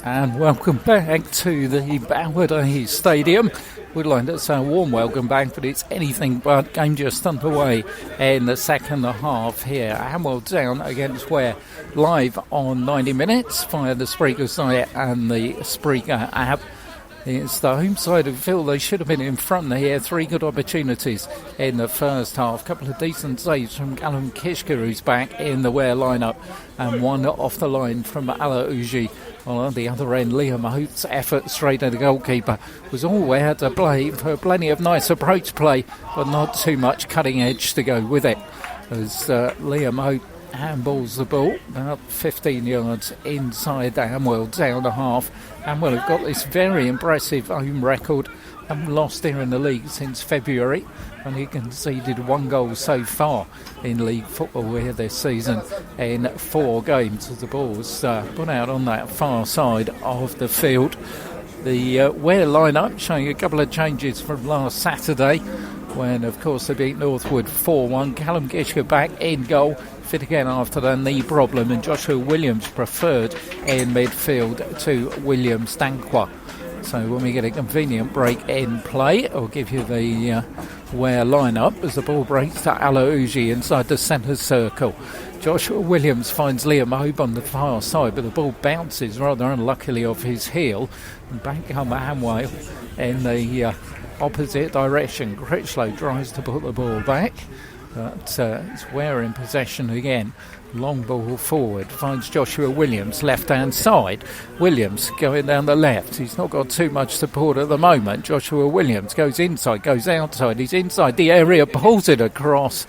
And welcome back to the Bowerday Stadium. We'd like to say a warm welcome back, but it's anything but. Game just underway in the second half here. Hanwell down against Ware, live on 90 minutes via the Spreaker site and the Spreaker app. It's the home side who feel they should have been in front here. Three good opportunities in the first half. Couple of decent saves from Callum Kishka, who's back in the Ware lineup, and one off the line from Ala Uji. On the other end, Liam Hope's effort straight at the goalkeeper was all Ware to play for plenty of nice approach play, but not too much cutting edge to go with it. As Liam Hope handballs the ball about 15 yards inside the Hanwell down a half. Hanwell have got this very impressive home record. Haven't lost here in the league since February, and he conceded one goal so far in league football here this season in 4 games. As the ball's put out on that far side of the field. The Ware lineup showing a couple of changes from last Saturday, when of course they beat Northwood 4-1. Callum Kishka back in goal, fit again after the knee problem, and Joshua Williams preferred in midfield to William Stanqua. So when we get a convenient break in play, I'll give you the Ware lineup as the ball breaks to Ala Uji inside the centre circle. Joshua Williams finds Liam Hope on the far side, but the ball bounces rather unluckily off his heel, and back come Hanwell in the opposite direction. Critchlow tries to put the ball back, but it's Ware in possession again. Long ball forward, finds Joshua Williams left hand side. Williams going down the left, he's not got too much support at the moment. Joshua Williams goes inside, goes outside, he's inside the area, pulls it across,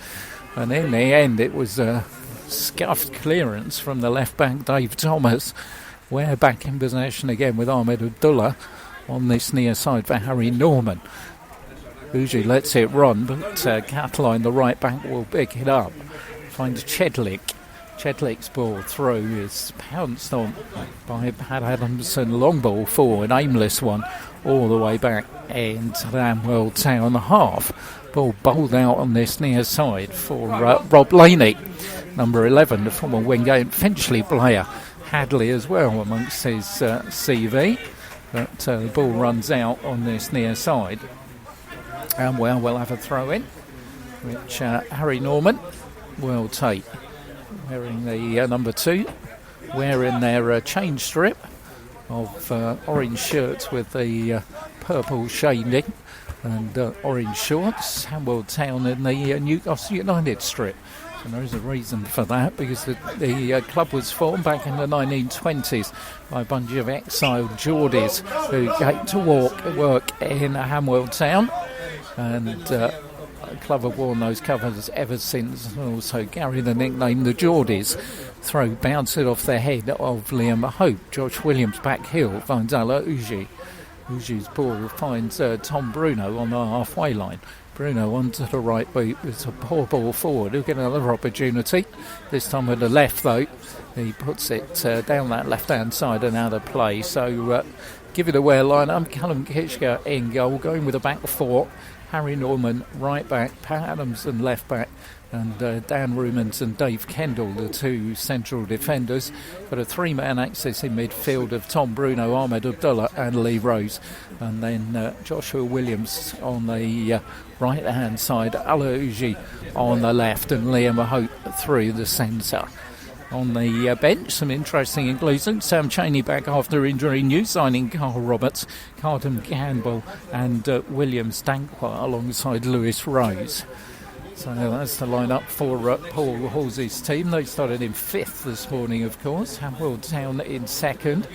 and in the end it was a scuffed clearance from the left back Dave Thomas. We're back in possession again with Ahmed Abdullah on this near side for Harry Norman. Uji lets it run, but Cataline, the right back, will pick it up. Finds Chedlick. Chedlick's ball through is pounced on by Pat Adamson. Long ball forward, aimless one, all the way back into the Hanwell town half. Ball bowled out on this near side for Rob Laney, number 11, the former Wingate Finchley player. Hadley as well amongst his CV. But the ball runs out on this near side. Hanwell will have a throw in, which Harry Norman will take. Wearing the number 2, wearing their change strip of orange shirts with the purple shading and orange shorts. Hanwell Town in the Newcastle United strip. And there is a reason for that, because the club was formed back in the 1920s by a bunch of exiled Geordies who came to work in Hanwell Town. And the club have worn those covers ever since, and also carry the nickname the Geordies. Throw bounce it off the head of Liam Hope. Josh Williams back heel finds Ala Uji. Uji's ball finds Tom Bruno on the halfway line. Bruno onto the right boot. It's a poor ball forward. He'll get another opportunity. This time with the left though. He puts it down that left hand side and out of play. So give it a Ware line. I'm Callum Kishka in goal, going with a back 4. Harry Norman right back, Pat Adamson left back, and Dan Rumans and Dave Kendall, the 2 central defenders. Got a 3-man axis in midfield of Tom Bruno, Ahmed Abdullah and Lee Rose. And then Joshua Williams on the right hand side, Ala Uji on the left, and Liam Hope through the centre. On the bench, some interesting inclusions. Sam Chaney back after injury. New signing Carl Roberts, Carden Campbell and William Stanqua alongside Lewis Rose. So that's the lineup for Paul Halsey's team. They started in 5th this morning, of course. Hanwell Town in 2nd.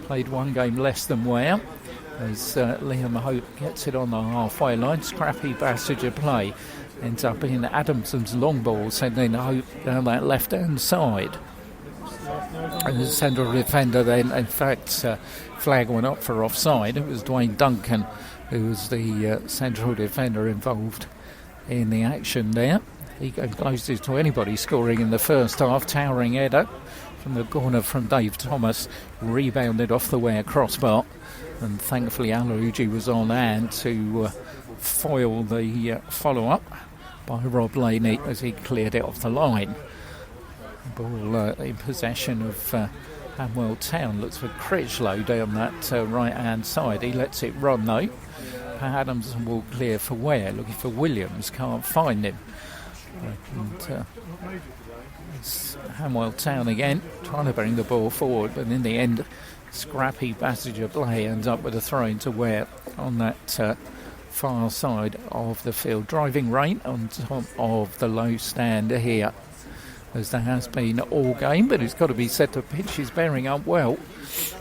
Played 1 game less than Ware. As Liam Hope gets it on the halfway line. Scrappy passage of play. Ends up in Adamson's long ball, sending Hope down that left-hand side. And the central defender then, in fact, flag went up for offside. It was Dwayne Duncan who was the central defender involved in the action there. He came closest to anybody scoring in the first half. Towering header from the corner from Dave Thomas, rebounded off the Ware crossbar, and thankfully Ala Uji was on hand to foil the follow-up by Rob Laney as he cleared it off the line. Ball in possession of Hanwell Town looks for Critchlow down that right-hand side. He lets it run though. Pat Adamson will clear for Ware, looking for Williams, can't find him. And it's Hanwell Town again, trying to bring the ball forward, but in the end, scrappy passage of play ends up with a throw into Ware on that far side of the field. Driving rain on top of the low stand here, as there has been all game, but it's got to be said the pitch is bearing up well,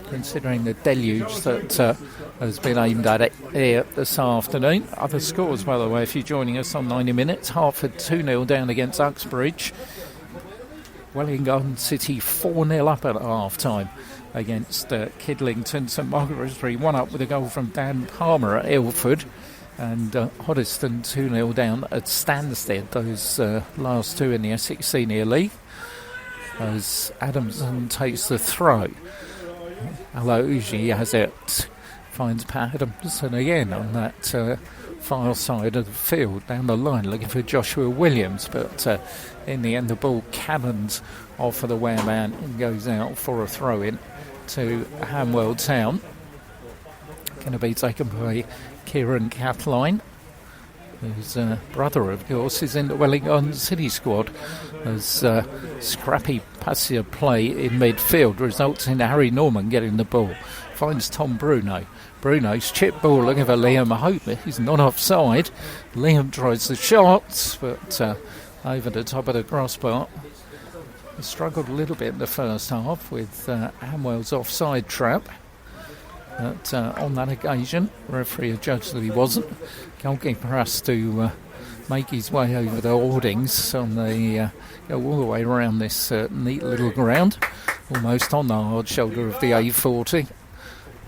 considering the deluge that has been aimed at it here this afternoon. Other scores, by the way, if you're joining us on 90 minutes. Hertford 2-0 down against Uxbridge. Welling Garden City 4-0 up at half-time against Kidlington. St Margaret's 3-1 up with a goal from Dan Palmer at Ilford. And Hoddesdon 2-0 down at Stansted, those last two in the Essex Senior League, as Adamson takes the throw. Alouji has it, finds Pat Adamson again on that far side of the field, down the line, looking for Joshua Williams, but in the end the ball cannons off for the Ware man and goes out for a throw-in to Hanwell Town. Going to be taken by Kieran Cathline, whose brother, of course, is in the Welling Garden City squad, as scrappy passive play in midfield results in Harry Norman getting the ball. Finds Tom Bruno. Bruno's chip ball looking for Liam Hope. He's not offside. Liam tries the shots, but over the top of the crossbar. He struggled a little bit in the first half with Hanwell's offside trap. But on that occasion, referee judged that he wasn't. Goalkeeper has to make his way over the hoardings on the go all the way around this neat little ground, almost on the hard shoulder of the A40.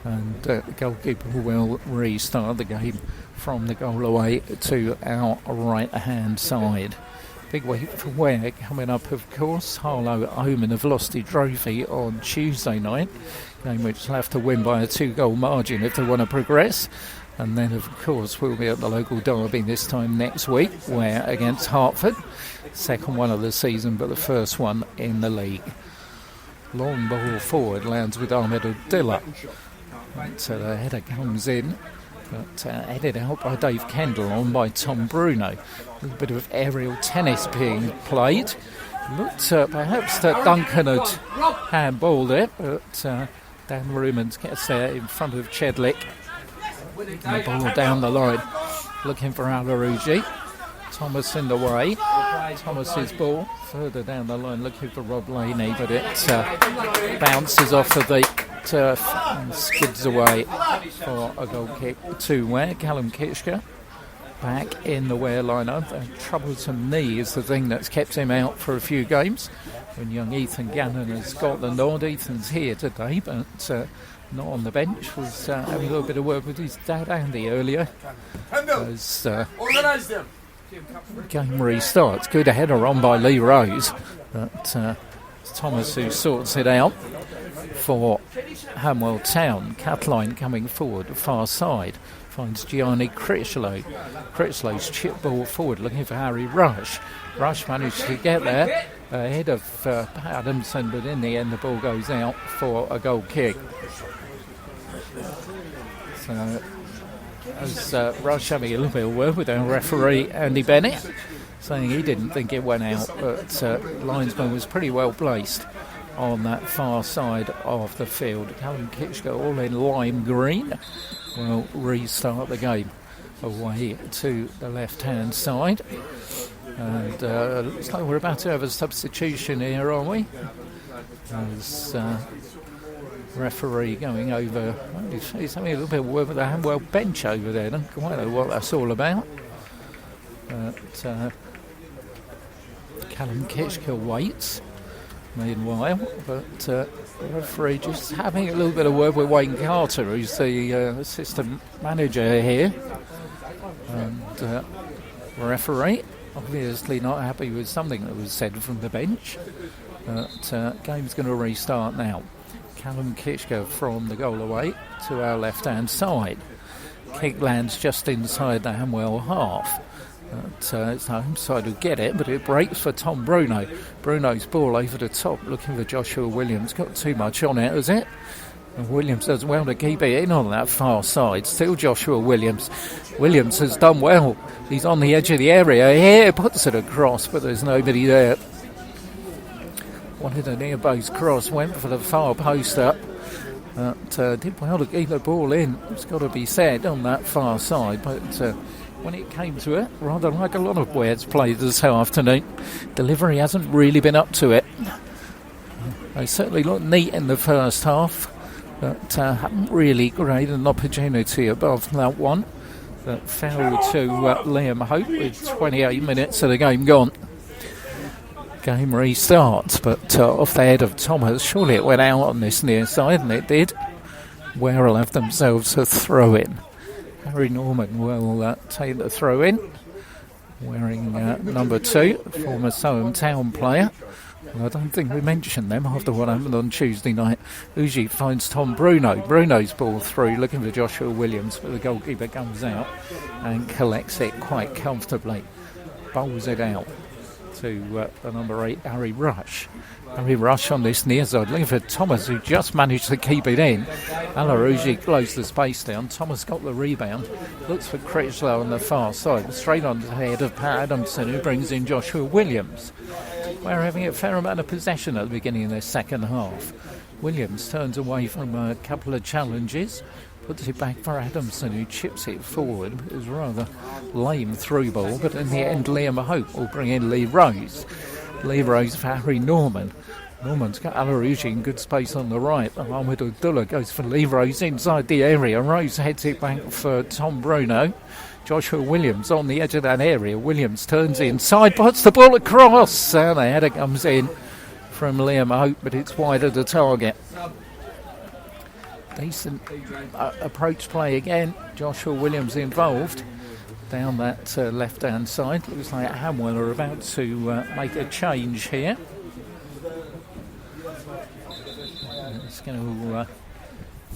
And the goalkeeper will restart the game from the goal away to our right-hand side. Big week for Ware coming up, of course. Harlow at home in the Velocity Trophy on Tuesday night. Game which will have to win by a 2-goal margin if they want to progress. And then, of course, we'll be at the local derby this time next week, Ware against Hertford. Second one of the season, but the first one in the league. Long ball forward, lands with Ahmed Abdullah. So the header comes in, but headed out by Dave Kendall, on by Tom Bruno. A little bit of aerial tennis being played. Looked perhaps that Duncan had handballed it, but Dan Rumans gets there in front of Chedlick. And the ball down the line, looking for Alouji. Thomas in the way. Thomas's ball further down the line, looking for Rob Laney, but it bounces off of the turf and skids away for a goal kick to Ware. Callum Kitschke back in the Ware lineup. A troublesome knee is the thing that's kept him out for a few games. When young Ethan Gannon has got the nod, Ethan's here today, but not on the bench. Was having a little bit of work with his dad Andy earlier. As game restarts. Good header on by Lee Rose, but it's Thomas who sorts it out for Hanwell Town. Cathline coming forward, far side, finds Gianni Critchlow. Critchlow's chip ball forward, looking for Harry Rush. Rush managed to get there ahead of Adamson, but in the end the ball goes out for a goal kick. So as Rush having a little bit of word with our referee Andy Bennett, saying he didn't think it went out, but linesman was pretty well placed on that far side of the field. Callum Kitschke, all in lime green, will restart the game away to the left-hand side. And looks like we're about to have a substitution here, aren't we? As referee going over, he's having a little bit of work with the Hanwell bench over there. I don't quite know what that's all about. But Callum Kitschke waits meanwhile, but the referee just having a little bit of work with Wayne Carter, who's the assistant manager here. And referee obviously not happy with something that was said from the bench. But game's going to restart now. Callum Kitschke from the goal away to our left-hand side. Kick lands just inside the Hanwell half. It's the home side who get it, but it breaks for Tom Bruno. Bruno's ball over the top, looking for Joshua Williams. Got too much on it, has it? And Williams does well to keep it in on that far side. Still Joshua Williams. Williams has done well. He's on the edge of the area here. Puts it across, but there's nobody there. Wanted a near post cross. Went for the far post up. But did well to keep the ball in. It's got to be said on that far side. But when it came to it, rather like a lot of Ware's played this afternoon, delivery hasn't really been up to it. They certainly looked neat in the first half, but haven't really created an opportunity above that one that fell to Liam Hope with 28 minutes of the game gone. Game restarts, but off the head of Thomas. Surely it went out on this near side, and it did. Ware will have themselves a throw-in. Harry Norman will take the throw-in, wearing number 2, former Soham Town player. Well, I don't think we mentioned them after what happened on Tuesday night. Uji finds Tom Bruno. Bruno's ball through, looking for Joshua Williams, but the goalkeeper comes out and collects it quite comfortably. Bowls it out to the number 8, Harry Rush. Harry Rush on this near side, looking for Thomas, who just managed to keep it in. Alarouji closed the space down. Thomas got the rebound. Looks for Critchlow on the far side. Straight on the head of Pat Adamson, who brings in Joshua Williams. We're having a fair amount of possession at the beginning of their second half. Williams turns away from a couple of challenges, puts it back for Adamson, who chips it forward. It was a rather lame through ball, but in the end Liam Hope will bring in Lee Rose. Lee Rose for Harry Norman. Norman's got Alarouji in good space on the right. Ahmed Abdullah goes for Lee Rose inside the area. Rose heads it back for Tom Bruno. Joshua Williams on the edge of that area. Williams turns inside, puts the ball across. And the header comes in from Liam Hope, but it's wide of the target. Decent approach play again. Joshua Williams involved down that left-hand side. Looks like Hanwell are about to make a change here. It's going to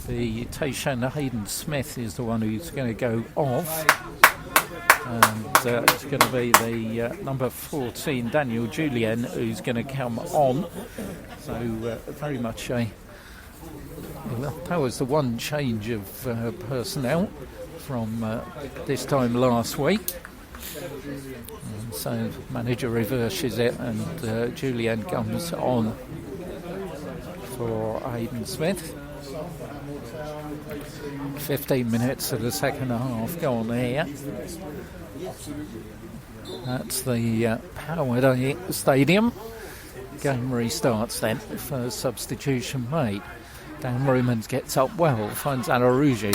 be Tayshan Hayden Smith is the one who's going to go off. And it's going to be the number 14, Daniel Julien, who's going to come on. So very much a... Well, that was the one change of personnel from this time last week. And so manager reverses it, and Julien comes on for Hayden Smith. 15 minutes of the second half gone here. That's the Power Stadium. Game restarts then. First substitution made. Dan Rumans gets up well, finds Alarouji.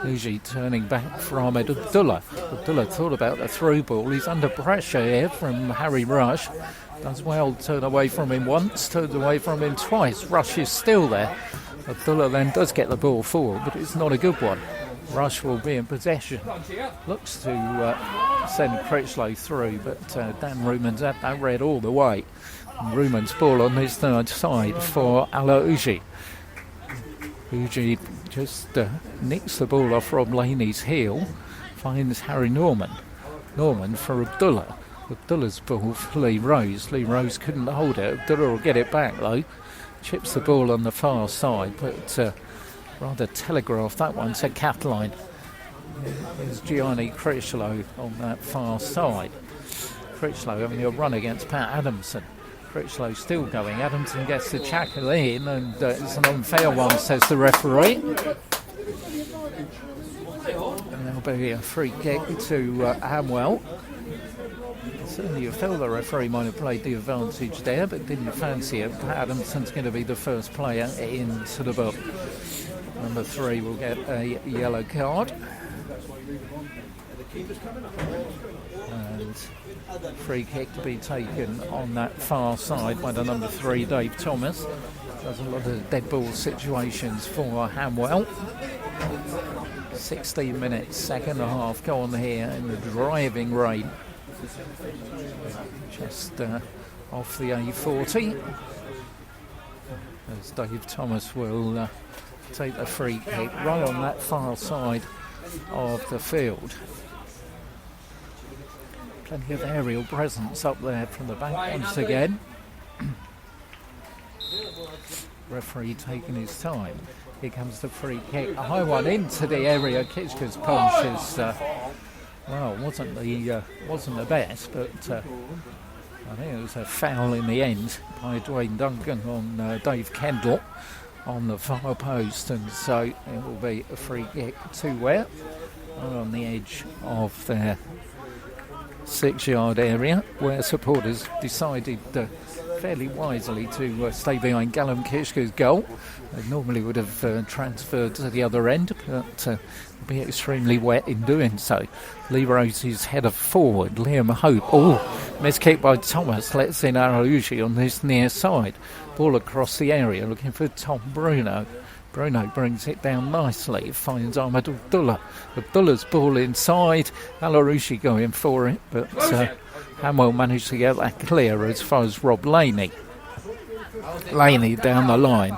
Uji turning back for Ahmed Abdullah. Abdullah thought about the through ball. He's under pressure here from Harry Rush. Does well, turn away from him once, turns away from him twice. Rush is still there. Abdullah then does get the ball forward, but it's not a good one. Rush will be in possession. Looks to send Critchlow through, but Dan Rumans had that red all the way. Rumans ball on his third side for Alarouji. Uji just nicks the ball off Rob Laney's heel, finds Harry Norman. Norman for Abdullah. Abdullah's ball for Lee Rose. Lee Rose couldn't hold it. Abdullah will get it back though. Chips the ball on the far side, but rather telegraphed that one to Kathleen. There's Gianni Critchlow on that far side. Critchlow having a run against Pat Adamson. Critchlow still going. Adamson gets the tackle in, and it's an unfair one, says the referee. And there'll be a free kick to Hanwell. Certainly you felt the referee might have played the advantage there, but didn't fancy it. Pat Adamson's going to be the first player into the book. Number 3 will get a yellow card. And free kick to be taken on that far side by the number 3, Dave Thomas. There's a lot of dead ball situations for Hanwell. 16 minutes, second half gone here in the driving rain. Just off the A40. As Dave Thomas will take the free kick right on that far side of the field. Plenty of aerial presence up there from the back once again. Referee taking his time. Here comes the free kick. A high one into the area. Kitchker's punch is, wasn't the best, but I think it was a foul in the end by Dwayne Duncan on Dave Kendall on the far post, and so it will be a free kick to Ware on the edge of their 6-yard area, where supporters decided fairly wisely to stay behind Callum Kitchker's goal. They normally would have transferred to the other end, but be extremely wet in doing so. Lee Rose's header forward. Liam Hope. Missed kick by Thomas. Lets in Arouji on this near side. Ball across the area looking for Tom Bruno. Bruno brings it down nicely. Finds Ahmed Abdullah. Abdullah's ball inside. Arouji going for it, but Hanwell managed to get that clear as far as Rob Laney. Laney down the line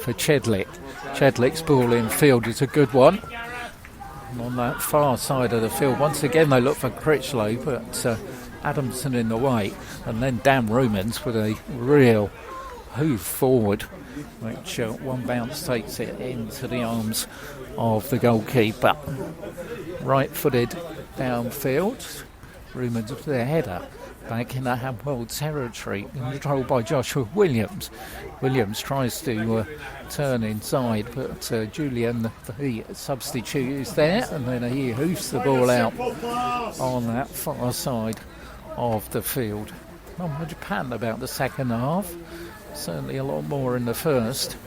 for Chedlick. Chedlick's ball in field is a good one. And on that far side of the field, once again they look for Critchlow, but Adamson in the way. And then Dan Rumans with a real hoof forward, which one bounce takes it into the arms of the goalkeeper. Right-footed downfield. Rumans with their header back in the Hanwell territory, controlled by Joshua Williams. Williams tries to turn inside, but Julian, the substitute, is there, and then he hoofs the ball out on that far side of the field. Not much pattern about the second half, certainly a lot more in the first.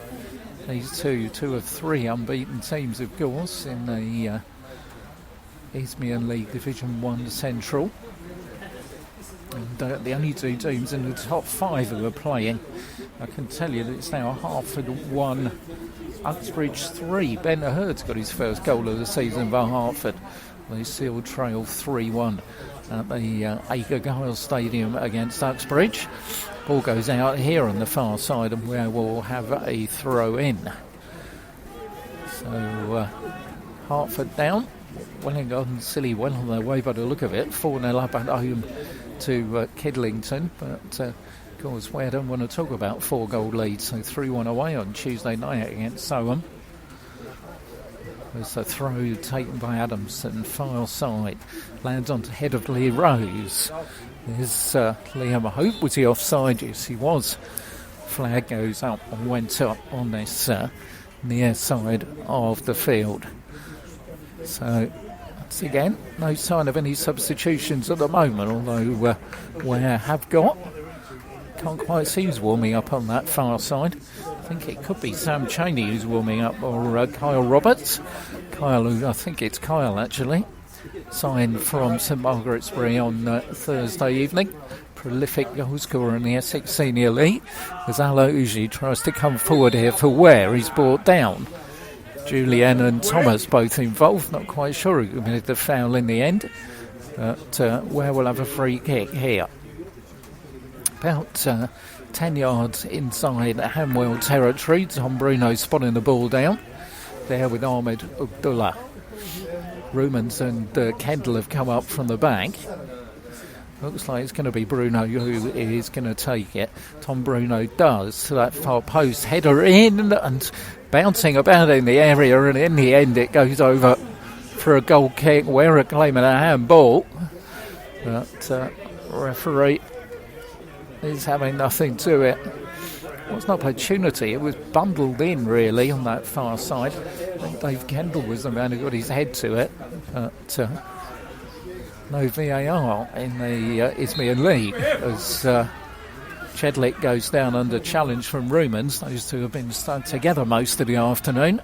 These two of three unbeaten teams, of course, in the Isthmian League Division 1 Central. And the only two teams in the top 5 who are playing. I can tell you that it's now Hartford 1, Uxbridge 3. Ben Hurd's got his first goal of the season for Hartford. They still trail 3-1 at the Acre Gyle Stadium against Uxbridge. Ball goes out here on the far side, and where we'll have a throw in. So Hartford down. Wellington Silly well on their way by the look of it. 4-0 up at home to Kidlington, but of course Ware don't want to talk about 4-goal leads, so 3-1 away on Tuesday night against Soham. There's a throw taken by Adamson, far side, lands on the head of Lee Rose. There's Liam Hope. Was he offside? Yes, he was. Flag goes up and went up on this near side of the field. So, once again, no sign of any substitutions at the moment, although Ware have got. Can't quite see who's warming up on that far side. I think it could be Sam Chaney who's warming up, or Kyle Roberts. I think it's Kyle actually. Signed from St Margaret's-Bury on Thursday evening. Prolific goal scorer in the Essex Senior League. As Alouji tries to come forward here for Ware, he's brought down. Julian and Thomas both involved. Not quite sure who committed the foul in the end. But Ware will have a free kick here. About 10 yards inside Hanwell territory. Tom Bruno spotting the ball down. There with Ahmed Abdullah. Rumans and Kendall have come up from the back. Looks like it's going to be Bruno who is going to take it. Tom Bruno does. To that far post. Header in and bouncing about in the area, and in the end it goes over for a goal kick. Ware claiming a handball. But referee is having nothing to it. It was an opportunity. It was bundled in really on that far side. I think Dave Kendall was the man who got his head to it. But no VAR in the Isthmian League as Chedlick goes down under challenge from Rumans. Those two have been stuck together most of the afternoon.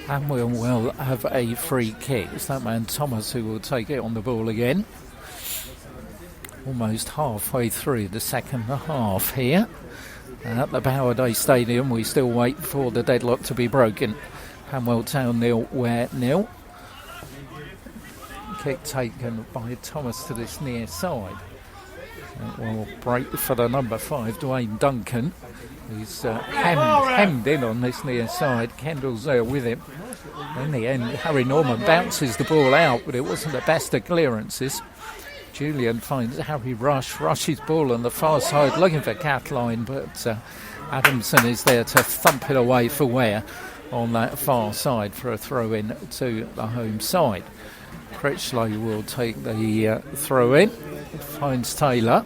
And will have a free kick. It's that man Thomas who will take it on the ball again. Almost halfway through the second half here. And at the Powerday Stadium, we still wait for the deadlock to be broken. Hanwell Town 0, Ware 0. Kick taken by Thomas to this near side. It will break for the number 5, Dwayne Duncan, who's hemmed in on this near side. Kendall's there with him. In the end, Harry Norman bounces the ball out, but it wasn't the best of clearances. Julian finds Harry rushes ball on the far side, looking for Kathleen, but Adamson is there to thump it away for Ware on that far side for a throw-in to the home side. Critchlow will take the throw-in, finds Taylor.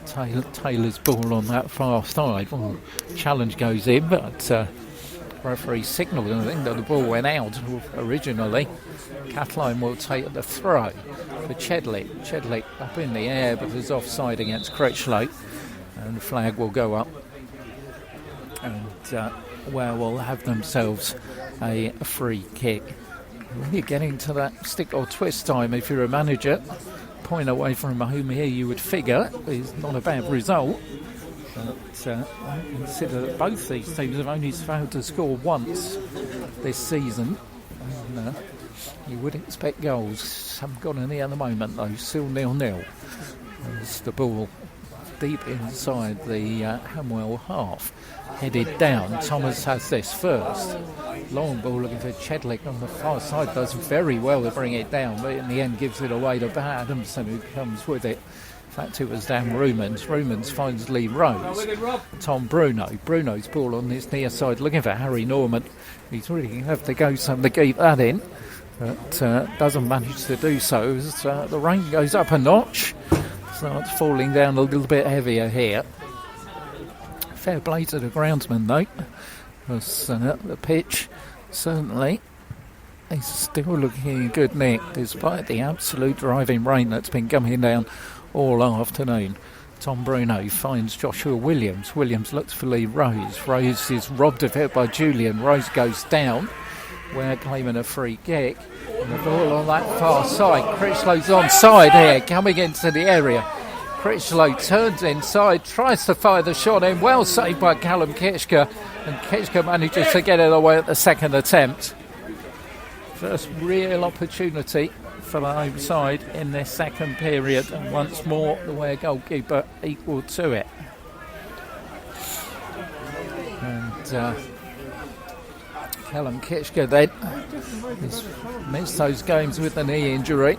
Taylor's ball on that far side. Well, challenge goes in, but referee signalled, and I think that the ball went out originally. Kathleen will take the throw for Chedley. Chedley up in the air, but is offside against Critchlow, and the flag will go up. And Ware will have themselves a free kick. Really getting to that stick or twist time if you're a manager. Point away from home here, you would figure, is not a bad result. But I consider that both these teams have only failed to score once this season. And, you would expect goals. Haven't got any at the moment though. Still 0-0. As the ball deep inside the Hanwell half. Headed down. Thomas has this first. Long ball looking for Chedlick on the far side. Does very well to bring it down, but in the end gives it away to Adamson, who comes with it. In fact, it was Dan Rumans. Rumans finds Lee Rose. Tom Bruno. Bruno's ball on this near side looking for Harry Norman. He's really going to have to go some to keep that in, but doesn't manage to do so as the rain goes up a notch. Starts falling down a little bit heavier here. Fair play to the groundsman though, because the pitch certainly is still looking in good nick despite the absolute driving rain that's been coming down all afternoon. Tom Bruno finds Joshua Williams. Williams looks for Lee Rose. Rose is robbed of it by Julian. Rose goes down. Ware claiming a free kick. And the ball on that far side. Critchlow's onside here, coming into the area. Critchlow turns inside, tries to fire the shot in, well saved by Callum Kitchker, and Kitchker manages to get it away at the second attempt. First real opportunity for the home side in this second period, and once more the Ware goalkeeper equal to it. And Callum Kitchker then has missed those games with the knee injury.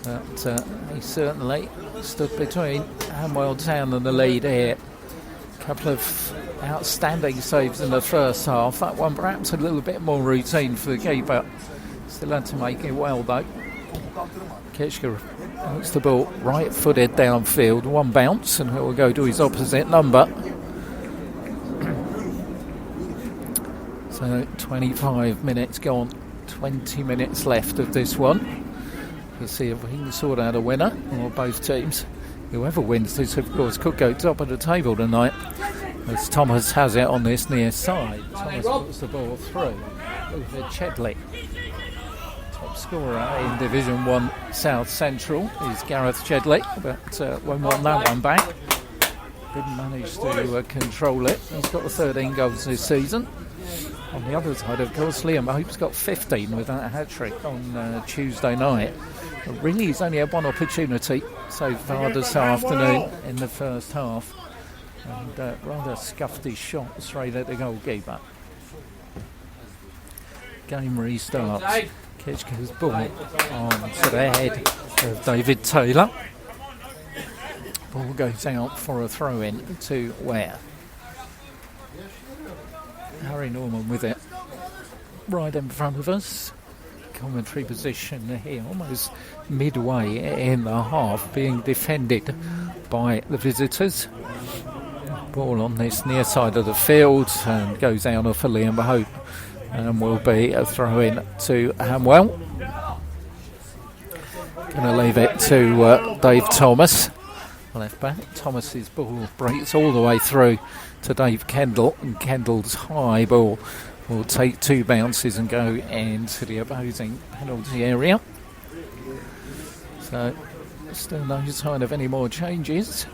But he certainly stood between Hanwell Town and the lead here. A couple of outstanding saves in the first half. That one perhaps a little bit more routine for the keeper. Still had to make it well though. Kitchker puts the ball right-footed downfield. One bounce and it will go to his opposite number. So 25 minutes gone. 20 minutes left of this one. We'll see if we can sort out a winner, or both teams. Whoever wins this, of course, could go top of the table tonight. As Thomas has it on this near side. Thomas puts the ball through over Chedley. Top scorer in Division 1 South Central is Gareth Chedley, but won't want that one back. Didn't manage to control it. He's got 13 goals this season. On the other side, of course, Liam Hope's got 15 with that hat-trick on Tuesday night. But really, he's only had one opportunity so far this afternoon in the first half. And rather scuffed his shot straight at the goalkeeper. Game restarts. Kitchker's ball on to the head of David Taylor. Ball goes out for a throw-in to Ware. Harry Norman with it right in front of us. Commentary position here, almost midway in the half, being defended by the visitors. Ball on this near side of the field and goes out off for Liam Hope, and will be a throw in to Hanwell. Going to leave it to Dave Thomas, left back. Thomas's ball breaks all the way through to Dave Kendall, and Kendall's high ball will take two bounces and go into the opposing penalty area. So still no sign of any more changes.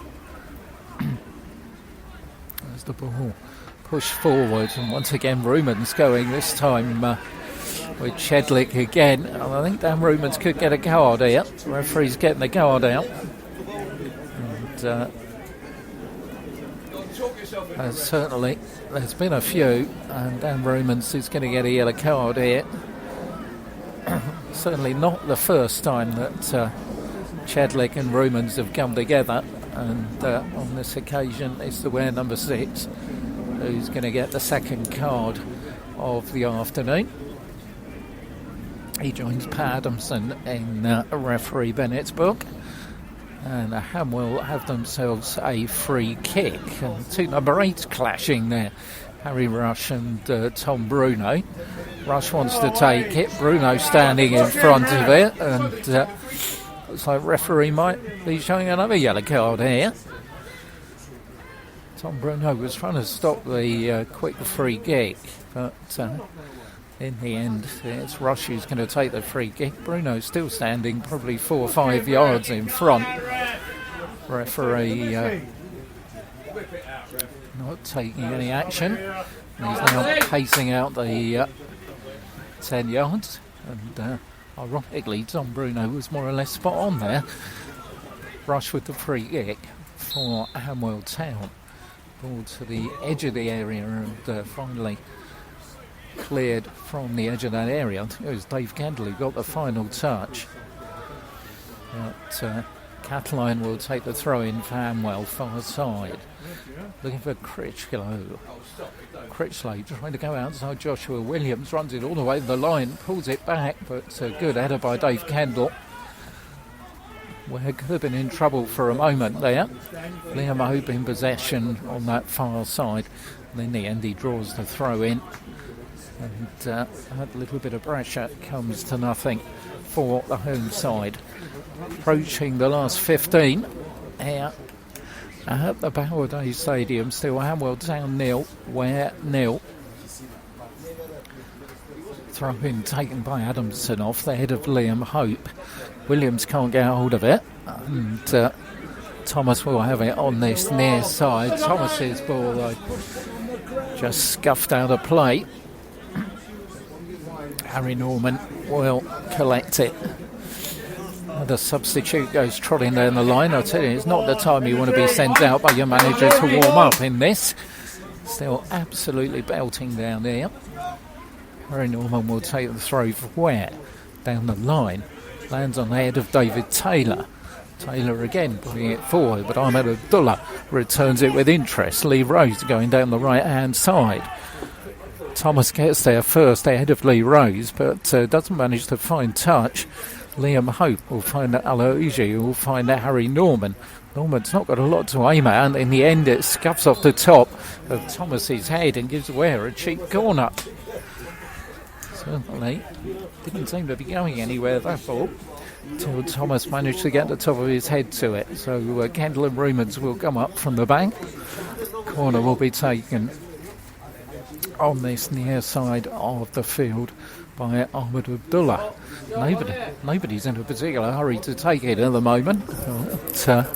As the ball pushed forward, and once again Rumans going this time with Chedlick again. And I think Dan Rumans could get a card here. The referee's getting the card out. And Certainly, there's been a few, and Dan Romans is going to get a yellow card here. Certainly not the first time that Chadwick and Romans have come together, and on this occasion it's the Ware number 6 who's going to get the second card of the afternoon. He joins Pat Adamson in referee Bennett's book. And Hanwell have themselves a free kick. And 2 number 8 clashing there. Harry Rush and Tom Bruno. Rush wants to take it. Bruno standing in front of it. And looks like referee might be showing another yellow card here. Tom Bruno was trying to stop the quick free kick. But in the end, it's Rush who's going to take the free kick. Bruno's still standing probably 4 or 5 yards in front. Referee not taking any action. He's now pacing out the 10 yards. And ironically, Tom Bruno was more or less spot on there. Rush with the free kick for Hanwell Town. Ball to the edge of the area and finally cleared from the edge of that area. I think it was Dave Kendall who got the final touch. But Cataline will take the throw in for Hanwell, far side. Looking for Critchlow. Critchlow trying to go outside Joshua Williams, runs it all the way to the line, pulls it back, but a good header by Dave Kendall. Ware could have been in trouble for a moment there. Liam Hope in possession on that far side. And in the end he draws the throw in. And that little bit of pressure comes to nothing for the home side. Approaching the last 15 here at the Bowerday Stadium. Still Hanwell Town 0, Ware 0. Throw in taken by Adamson off the head of Liam Hope. Williams can't get hold of it. And Thomas will have it on this near side. Thomas's ball though just scuffed out of play. Harry Norman will collect it. The substitute goes trotting down the line. I tell you, it's not the time you want to be sent out by your manager to warm up in this. Still absolutely belting down here. Harry Norman will take the throw for Ware down the line. Lands on the head of David Taylor. Taylor again putting it forward, but Ahmed Abdullah returns it with interest. Lee Rose going down the right hand side. Thomas gets there first ahead of Lee Rose, but doesn't manage to find touch. Liam Hope will find Aloysiu, who will find Harry Norman. Norman's not got a lot to aim at, and in the end it scuffs off the top of Thomas's head and gives Ware a cheap corner. Certainly didn't seem to be going anywhere, that ball, until Thomas managed to get the top of his head to it. So Kendall and Rumans will come up from the bank. Corner will be taken on this near side of the field by Ahmed Abdullah. Nobody's in a particular hurry to take it at the moment. But,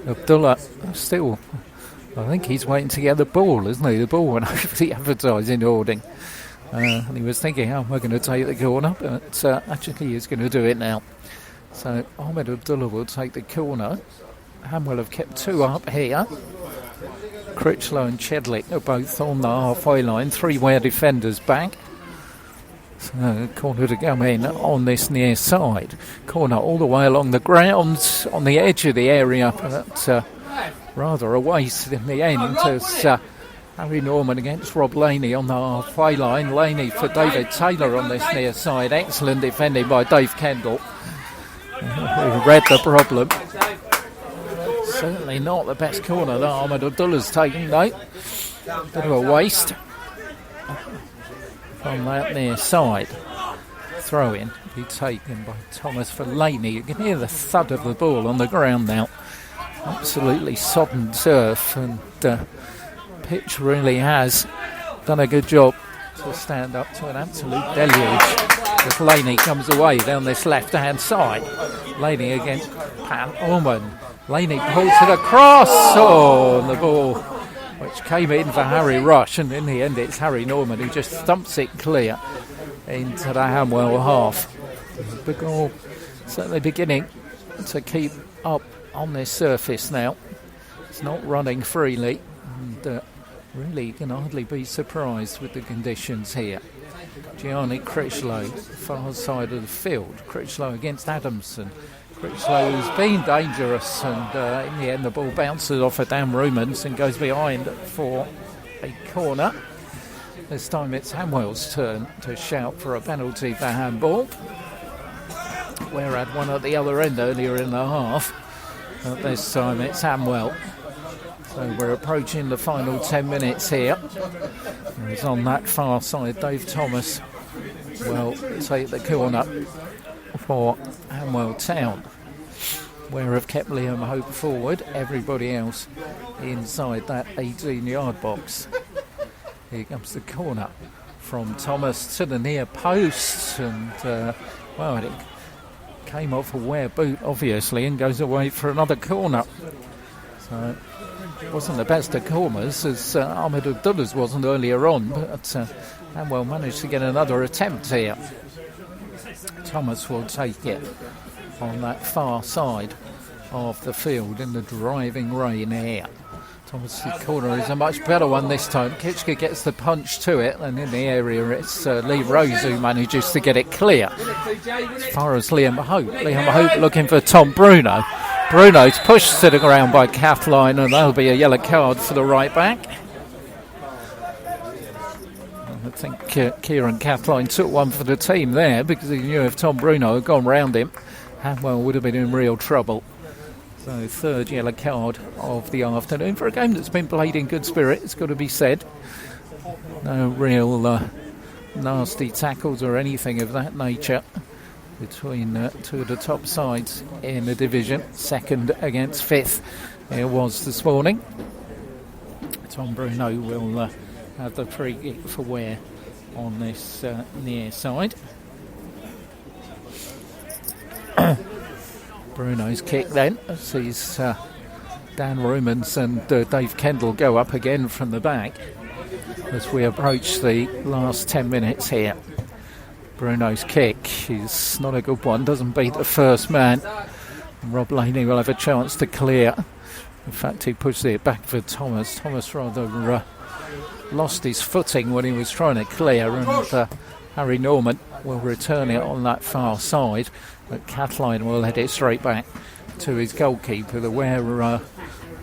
Abdullah still, I think he's waiting to get the ball, isn't he? The ball went over the advertising hoarding. And he was thinking, how am I going to take the corner? But actually he's going to do it now. So Ahmed Abdullah will take the corner. Hanwell have kept 2 up here. Critchlow and Chedlick are both on the halfway line. 3 Ware defenders back. So corner to come in on this near side. Corner all the way along the grounds on the edge of the area, but rather a waste in the end as Harry Norman against Rob Laney on the halfway line. Laney for David Taylor on this near side. Excellent defending by Dave Kendall, who read the problem. Certainly not the best corner that Ahmed Abdullah's taken, though. Bit of a waste from that near side. Throw in be taken by Thomas for Laney. You can hear the thud of the ball on the ground now. Absolutely sodden turf, and pitch really has done a good job to stand up to an absolute deluge. As Laney comes away down this left-hand side. Laney against Pat Ormond. Laney pulls it across. Oh, and the ball which came in for Harry Rush, and in the end it's Harry Norman who just stumps it clear into the Hanwell half. The goal certainly beginning to keep up on this surface now. It's not running freely, and really you can hardly be surprised with the conditions here. Gianni Critchlow, far side of the field. Critchlow against Adamson. Critchlow has been dangerous, and in the end the ball bounces off of Dan Rumans and goes behind for a corner. This time it's Hanwell's turn to shout for a penalty for handball. Ware had one at the other end earlier in the half, but this time it's Hanwell. So we're approaching the final 10 minutes here. He's on that far side. Dave Thomas will take the corner for Hanwell Town. Ware have kept Liam Hope forward. Everybody else inside that 18-yard box. Here comes the corner from Thomas to the near post. And, well, it came off a Ware boot, obviously, and goes away for another corner. So it wasn't the best of corners, as Ahmed Abdullah's wasn't earlier on, but Hanwell managed to get another attempt here. Thomas will take it on that far side of the field in the driving rain here. Thomas's corner is a much better one this time. Kitchka gets the punch to it, and in the area it's Lee Rose who manages to get it clear. As far as Liam Hope looking for Tom Bruno. Bruno's pushed to the ground by Kathleen, and that'll be a yellow card for the right back. I think Kieran Kathleen took one for the team there, because he knew if Tom Bruno had gone round him, Hanwell would have been in real trouble. So third yellow card of the afternoon for a game that's been played in good spirit, it's got to be said. No real nasty tackles or anything of that nature between two of the top sides in the division, second against fifth it was this morning. Tom Bruno will have the free kick for Ware on this near side. Bruno's kick then sees Dan Rumans and Dave Kendall go up again from the back as we approach the last 10 minutes here. Bruno's kick is not a good one, doesn't beat the first man. Rob Laney will have a chance to clear. In fact, he pushed it back for Thomas. Thomas rather lost his footing when he was trying to clear, and Harry Norman will return it on that far side, but Kathleen will head it straight back to his goalkeeper. The Ware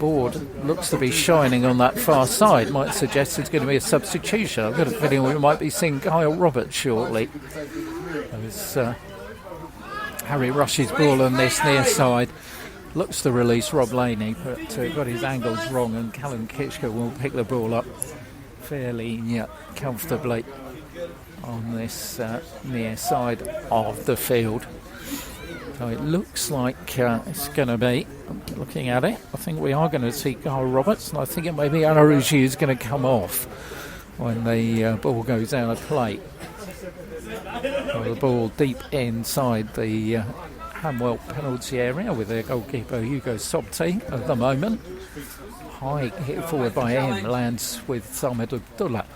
board looks to be shining on that far side. Might suggest it's going to be a substitution. I've got a feeling we might be seeing Kyle Roberts shortly. As Harry rushes ball on this near side, looks to release Rob Laney, but got his angles wrong, and Callum Kitchka will pick the ball up fairly comfortably on this near side of the field. So it looks like it's going to be, looking at it, I think we are going to see Kyle Roberts, and I think it may be Anaruji is going to come off when the ball goes out of play. So the ball deep inside the Hanwell penalty area with their goalkeeper Hugo Sobti at the moment. High hit forward by him, lands with Ahmed Abdullah.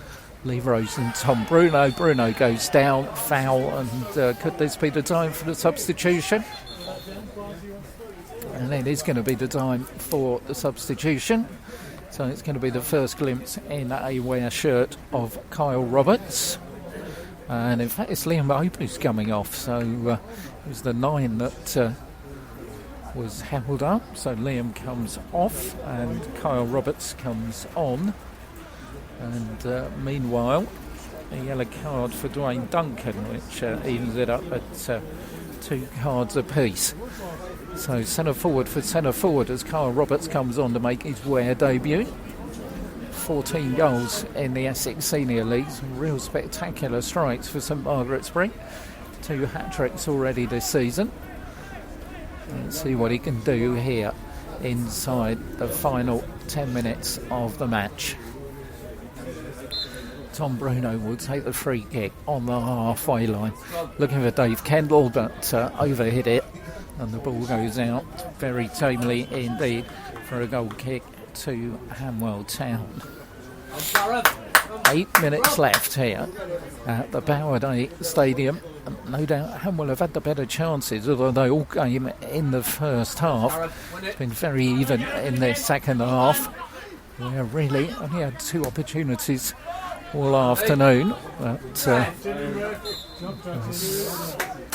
Lee Rose and Tom Bruno. Bruno goes down, foul, and could this be the time for the substitution? And it is going to be the time for the substitution. So it's going to be the first glimpse in a Ware shirt of Kyle Roberts. And in fact, it's Liam Hope who's coming off. So it was the 9 that was held up. So Liam comes off and Kyle Roberts comes on. And meanwhile, a yellow card for Dwayne Duncan, which evens it up at 2 cards apiece. So centre forward for centre forward as Kyle Roberts comes on to make his Ware debut. 14 goals in the Essex Senior Leagues, real spectacular strikes for St Margaret's-Bury. 2 hat-tricks already this season. Let's see what he can do here inside the final 10 minutes of the match. Tom Bruno will take the free kick on the halfway line. Looking for Dave Kendall, but overhit it. And the ball goes out very tamely indeed for a goal kick to Hanwell Town. 8 minutes left here at the Bowerday Stadium no doubt Hanwell have had the better chances, although they all came in the first half. It's been very even in their second half. Ware really only had 2 opportunities all afternoon, but it's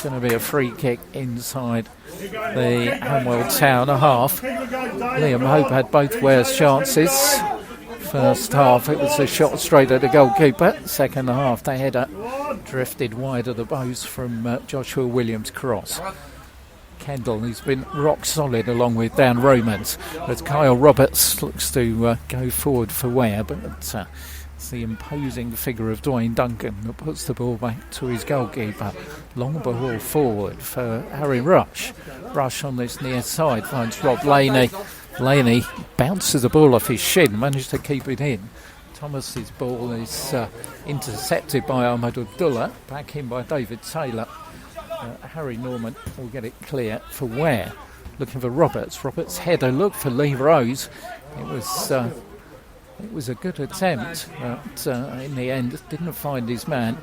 going to be a free kick inside the Hanwell town half. Liam Hope had both Ware's chances. First half it was a shot straight at the goalkeeper. Second half the header drifted wide of the post from Joshua Williams' cross. Kendall, who's been rock solid along with Dan Romans, but Kyle Roberts looks to go forward for Ware, but it's the imposing figure of Dwayne Duncan that puts the ball back to his goalkeeper. Long ball forward for Harry Rush. Rush on this near side finds Rob Laney. Laney bounces the ball off his shin, managed to keep it in. Thomas's ball is intercepted by Ahmed Abdullah, back in by David Taylor. Harry Norman will get it clear for Ware. Looking for Roberts. Roberts' header looked for Lee Rose. It was a good attempt, but in the end didn't find his man.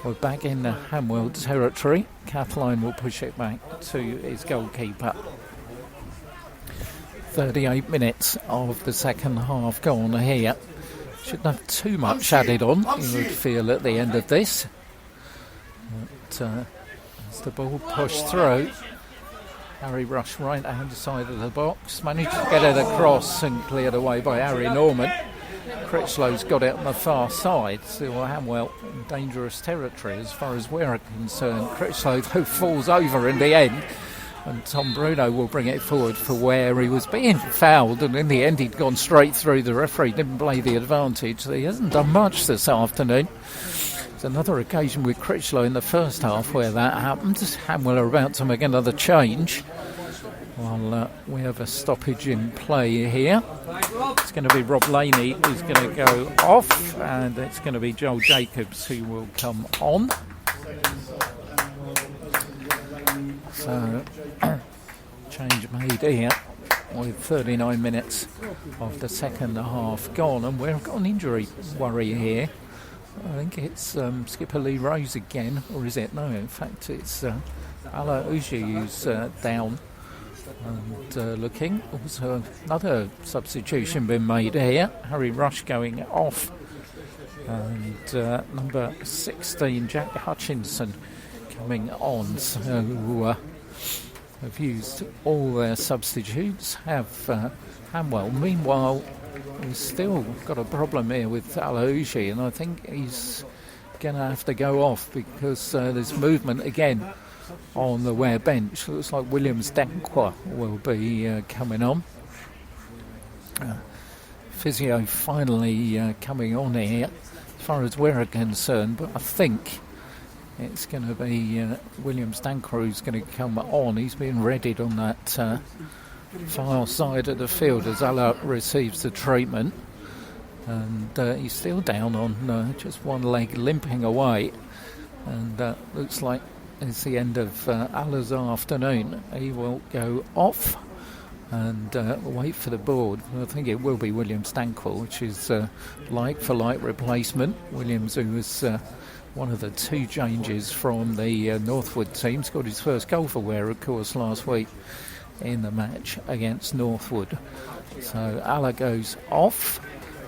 We're back in the Hanwell territory. Kathleen will push it back to his goalkeeper. 38 minutes of the second half gone here. Shouldn't have too much added on, you would feel, at the end of this. But as the ball pushed through, Harry Rush right hand side of the box, managed to get it across and cleared away by Harry Norman. Critchlow's got it on the far side, so Hanwell in dangerous territory as far as we're concerned. Critchlow though falls over in the end, and Tom Bruno will bring it forward for Ware. He was being fouled, and in the end he'd gone straight through. The referee didn't play the advantage, so he hasn't done much this afternoon. There's another occasion with Critchlow in the first half where that happened. Hanwell are about to make another change while we have a stoppage in play here. It's going to be Rob Laney who's going to go off, and it's going to be Joel Jacobs who will come on. So, change made here with 39 minutes of the second half gone, and we've got an injury worry here. I think it's skipper Lee Rose again, or is it? No, in fact it's Ala Uji who's down and looking. Also another substitution been made here. Harry Rush going off, and number 16 Jack Hutchinson coming on. So have used all their substitutes, have Hanwell. Meanwhile, we've still got a problem here with Alauji, and I think he's going to have to go off because there's movement again on the Ware bench. Looks like Williams Dankwa will be coming on. Physio finally coming on here as far as we're concerned, but I think it's going to be Williams Dankwa who's going to come on. He's been readied on that far side of the field as Allah receives the treatment, and he's still down on just one leg, limping away, and looks like it's the end of Allah's afternoon. He will go off and wait for the board. I think it will be Williams Stankwell, which is like for like replacement. Williams, who was one of the two changes from the Northwood team, scored his first goal for Ware, of course, last week in the match against Northwood. So Allah goes off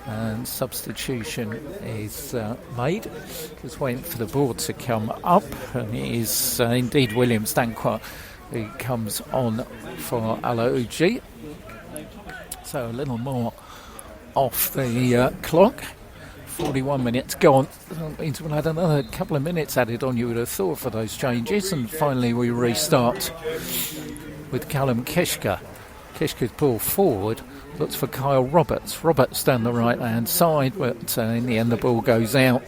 and substitution is made. Just waiting for the board to come up, and it is indeed William Stankwell who comes on for Alauji. So a little more off the clock. 41 minutes gone. That means we'll have another couple of minutes added on, you would have thought, for those changes, and finally we restart with Callum Kishka. Kishka's ball forward, looks for Kyle Roberts. Roberts down the right hand side, but in the end the ball goes out.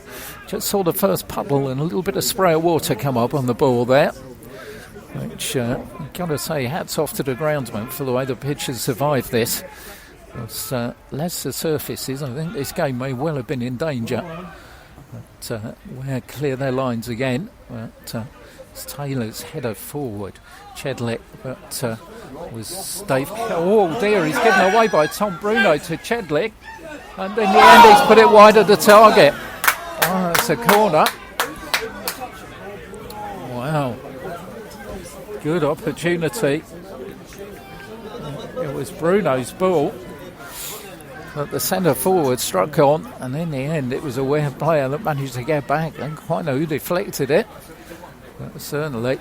Just saw the first puddle and a little bit of spray of water come up on the ball there, which I've got to say, hats off to the groundsman for the way the pitch has survived this. As less the surfaces, I think this game may well have been in danger. But Ware clear their lines again. But it's Taylor's header forward. Chedlick, but was Dave. Oh dear, he's given away by Tom Bruno to Chedlick, and in the end he's put it wide of the target. Oh, it's a corner. Wow. Good opportunity. It was Bruno's ball. But the centre forward struck on, and in the end it was a Ware player that managed to get back. And quite know who deflected it. But certainly,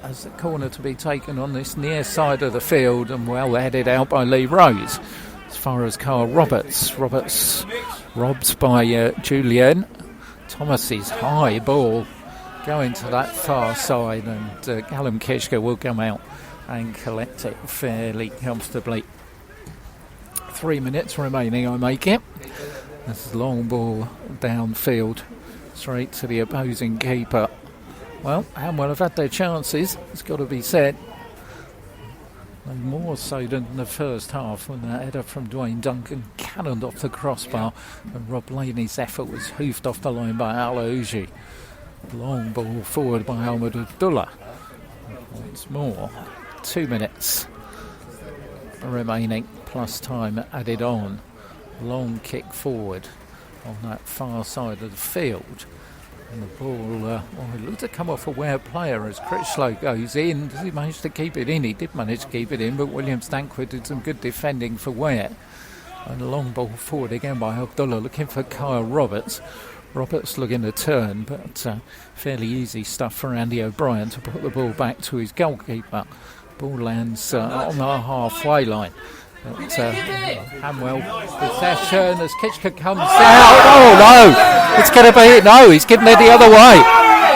as the corner to be taken on this near side of the field, and well headed out by Lee Rose. As far as Carl Roberts. Roberts robbed by Julian. Thomas's high ball going to that far side, and Callum Kishka will come out and collect it fairly comfortably. 3 minutes remaining, I make it. This long ball downfield, straight to the opposing keeper. Well, Hanwell have had their chances, it's got to be said. And more so than in the first half, when that header from Dwayne Duncan cannoned off the crossbar, and Rob Laney's effort was hoofed off the line by Al Aouji. Long ball forward by Ahmed Abdullah. Once more, 2 minutes remaining, plus time added on. Long kick forward on that far side of the field. And the ball, it looked to come off a Ware player as Critchlow goes in. Does he manage to keep it in? He did manage to keep it in, but Williams Danquist did some good defending for Ware. And a long ball forward again by Abdullah, looking for Kyle Roberts. Roberts looking to turn, but fairly easy stuff for Andy O'Brien to put the ball back to his goalkeeper. Ball lands on the halfway line. But Hanwell possession as Kitchka comes down. Oh no! It's going to be no. He's giving it the other way.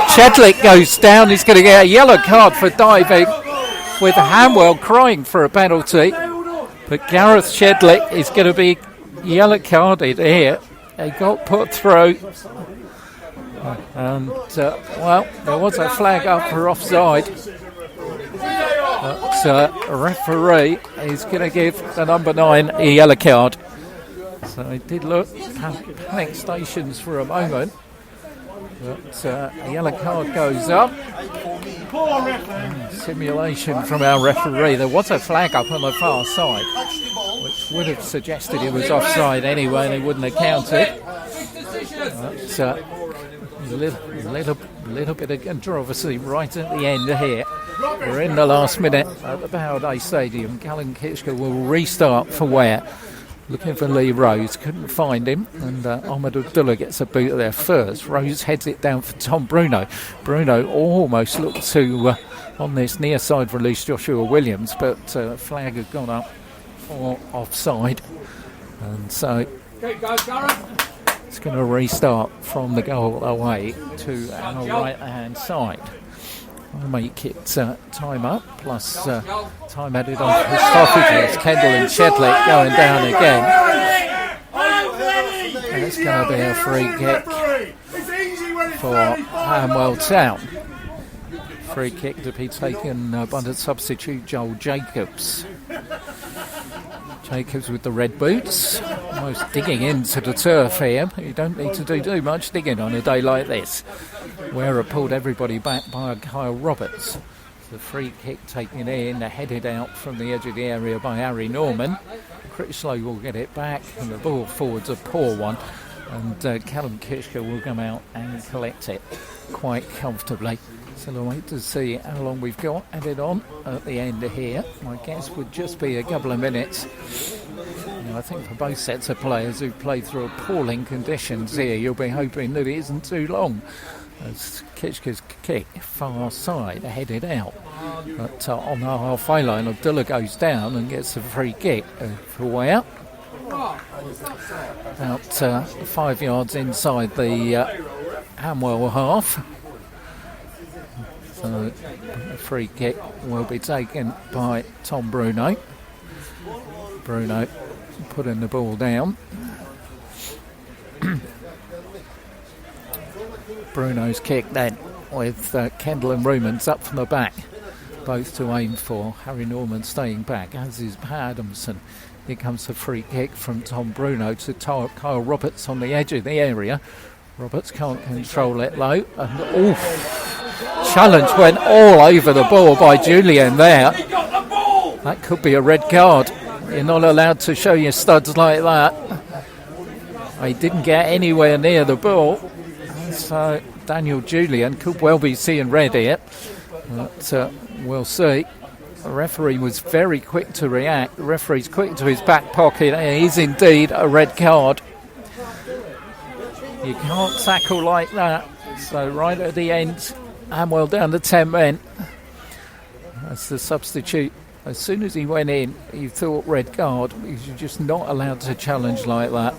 Shedlick goes down. He's going to get a yellow card for diving, with Hanwell crying for a penalty. But Gareth Shedlick is going to be yellow carded here. He got put through, and there was a flag up for offside. But a referee is going to give the number 9 a yellow card. So it did look panic stations for a moment. But a yellow card goes up. And simulation from our referee. There was a flag up on the far side, which would have suggested it was offside anyway, and they wouldn't have counted. But little bit of controversy right at the end here. We're in the last minute at the Bowday Stadium. Callum Kitchka will restart for Ware. Looking for Lee Rose, couldn't find him, and Ahmed Abdullah gets a boot there first. Rose heads it down for Tom Bruno. Bruno almost looked to, on this near side, release Joshua Williams, but flag had gone up for offside. And so it's going to restart from the goal away to our right-hand side. I'll make it time up, plus time added on for stoppages. Kendall and Shedlick going down again. And it's going to be a free kick for Hanwell Town. Free kick to be taken by the substitute Joel Jacobs. Jacobs with the red boots, almost digging into the turf here. You don't need to do much digging on a day like this. Ware pulled everybody back by Kyle Roberts. The free kick taken in, headed out from the edge of the area by Harry Norman. Critchlow will get it back, and the ball forward's a poor one. And Callum Kitchka will come out and collect it quite comfortably. So we'll wait to see how long we've got added on at the end of here. My guess would just be a couple of minutes. I think for both sets of players who played through appalling conditions here, you'll be hoping that it isn't too long. As Kitchka's kick, far side, headed out. But on the halfway line, Abdullah goes down and gets a free kick for Ware. About 5 yards inside the Hanwell half. So the free kick will be taken by Tom Bruno. Bruno putting the ball down. Bruno's kick then, with Kendall and Rumans up from the back, both to aim for. Harry Norman staying back, as is Adamson. Here comes the free kick from Tom Bruno to Kyle Roberts on the edge of the area. Roberts can't control it low, and challenge went all over the ball by Julian there. That could be a red card. You're not allowed to show your studs like that. He didn't get anywhere near the ball, so Daniel Julian could well be seeing red here, but we'll see. The referee was very quick to react. The referee's quick to his back pocket. It is indeed a red card. You can't tackle like that. So right at the end, Hanwell down to 10 men. That's the substitute. As soon as he went in, he thought red card, because you're just not allowed to challenge like that.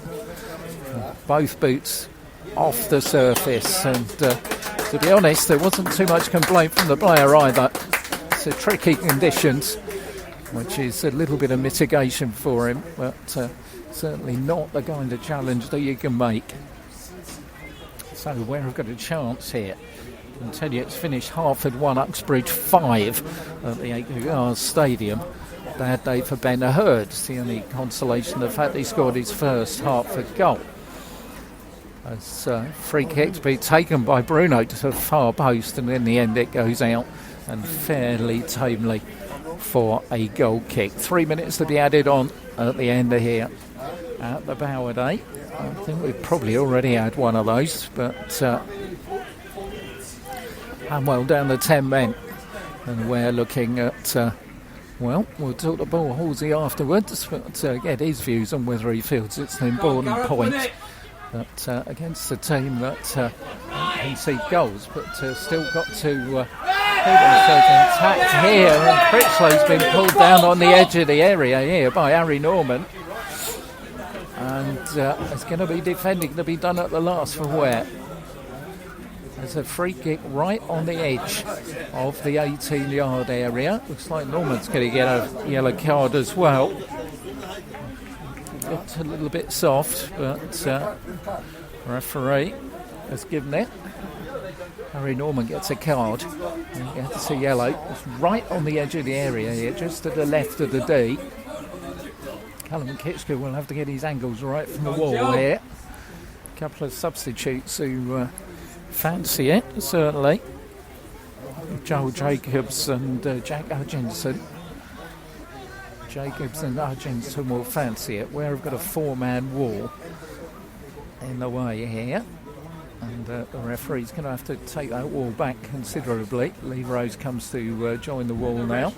Both boots off the surface, and to be honest, there wasn't too much complaint from the player either. It's a tricky conditions, which is a little bit of mitigation for him, but certainly not the kind of challenge that you can make. So Ware have got a chance here. I can tell you it's finished Hartford 1, Uxbridge 5 at the AQR Stadium. Bad day for Ben Hurd. It's the only consolation, the fact he scored his first Hartford goal. As free kick to be taken by Bruno to the far post, and in the end it goes out, and fairly tamely for a goal kick. 3 minutes to be added on at the end of here at the Bauer Day. I think we've probably already had one of those, but Hanwell down to 10 men, and we're looking at we'll talk to Paul Halsey afterwards, but get his views on whether he feels it's an important point that against a team that concede goals, but still got to keep themselves intact here. And Critchlow's been pulled down on the edge of the area here by Harry Norman, and it's going to be defending to be done at the last for Ware. There's a free kick right on the edge of the 18-yard area. Looks like Norman's going to get a yellow card as well. Looked a little bit soft, but referee has given it. Harry Norman gets a card and gets a yellow. It's right on the edge of the area here, just to the left of the D. Callum Kitchker will have to get his angles right from the wall here. A couple of substitutes who fancy it, certainly. Joel Jacobs and Jack Hutchinson. Jacobs and Hutchinson will fancy it. Where we've got a 4-man wall in the way here, and the referee's going to have to take that wall back considerably. Lee Rose comes to join the wall now.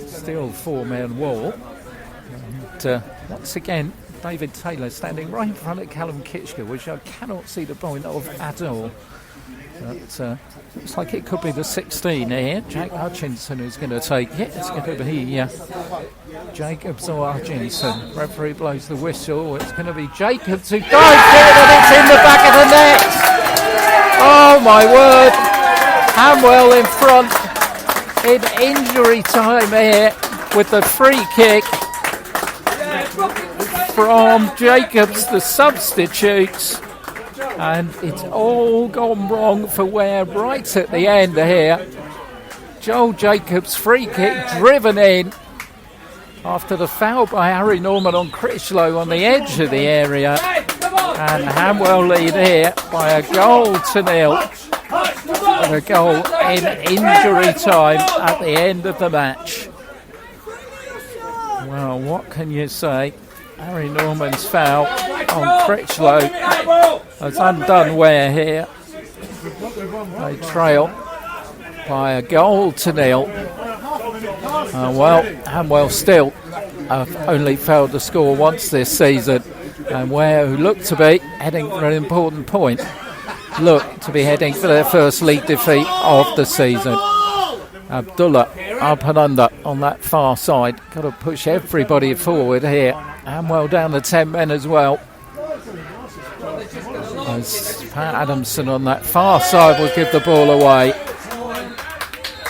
Still 4-man wall, and once again David Taylor standing right in front of Callum Kitchker, which I cannot see the point of at all. But looks like it could be the 16 here. Jack Hutchinson is going to take it. It's going to be Jacobs or Hutchinson. Referee blows the whistle. It's going to be Jacobs who dives in, and it's in the back of the net. Oh my word! Hanwell in front in injury time here with the free kick from Jacobs, the substitutes. And it's all gone wrong for Ware right at the end here. Joel Jacobs' free kick driven in after the foul by Harry Norman on Critchlow on the edge of the area. And Hanwell lead here by a goal to nil. And a goal in injury time at the end of the match. Well, what can you say? Harry Norman's foul on Critchlow has undone Ware here. They trail by a goal to nil. Hanwell still have only failed to score once this season, and Ware, who look to be heading for an important point, look to be heading for their first league defeat of the season. Abdullah up and under on that far side. Got to push everybody forward here. Hanwell down to 10 men as well. As Pat Adamson on that far side will give the ball away.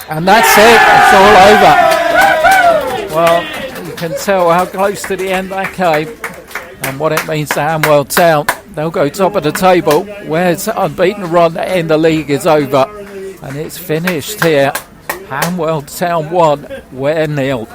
And that's it. It's all over. Well, you can tell how close to the end that came and what it means to Hanwell Town. They'll go top of the table. Ware's unbeaten run in the league is over. And it's finished here. Hanwell Town 1, Ware 0.